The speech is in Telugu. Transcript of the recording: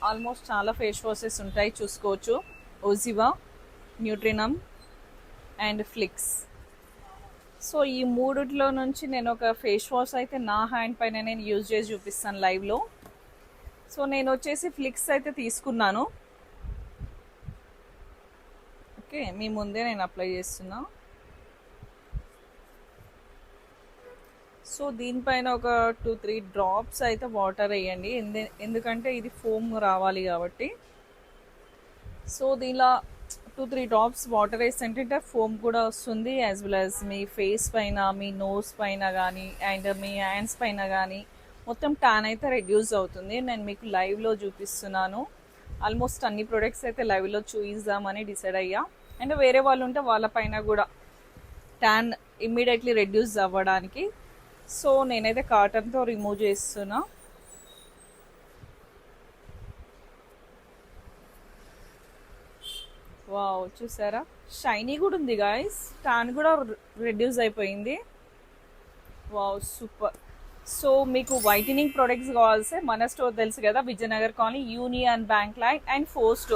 ఆల్మోస్ట్ చాలా ఫేస్ వాషెస్ ఉంటాయి, చూసుకోవచ్చు. ఓజివా, న్యూట్రినమ్ అండ్ ఫ్లిక్స్. సో ఈ మూడిట్లో నుంచి నేను ఒక ఫేస్ వాష్ అయితే నా హ్యాండ్ పైన నేను యూజ్ చేసి చూపిస్తాను లైవ్లో. సో నేను వచ్చేసి ఫ్లిక్స్ అయితే తీసుకున్నాను. ఓకే, మీ ముందే నేను అప్లై చేస్తున్నా. సో దీనిపైన ఒక 2-3 డ్రాప్స్ అయితే వాటర్ వేయండి, ఎందుకంటే ఇది ఫోమ్ రావాలి కాబట్టి. సో దీనిలో 2-3 డ్రాప్స్ వాటర్ వేస్తుంటే ఫోమ్ కూడా వస్తుంది, యాజ్ వెల్ యాజ్ మీ ఫేస్ పైన, మీ నోస్ పైన కానీ అండ్ మీ హ్యాండ్స్ పైన కానీ మొత్తం ట్యాన్ అయితే రెడ్యూస్ అవుతుంది. నేను మీకు లైవ్లో చూపిస్తున్నాను. ఆల్మోస్ట్ అన్ని ప్రొడక్ట్స్ అయితే లైవ్లో చూయిద్దామని డిసైడ్ అయ్యా. అండ్ వేరే వాళ్ళు ఉంటే వాళ్ళ పైన కూడా ట్యాన్ ఇమ్మీడియట్లీ రెడ్యూస్ అవ్వడానికి. సో నేనైతే కాటన్తో రిమూవ్ చేస్తున్నా. వావ్, చూసారా షైనీ కూడా ఉంది గాయస్, ట్యాన్ కూడా రెడ్యూస్ అయిపోయింది. Wow, super. సో మీకు వైటనింగ్ ప్రొడక్ట్స్ కావాల్సి మన స్టోర్ తెలుసు కదా, Vijayanagar colony, union bank line and 4 store.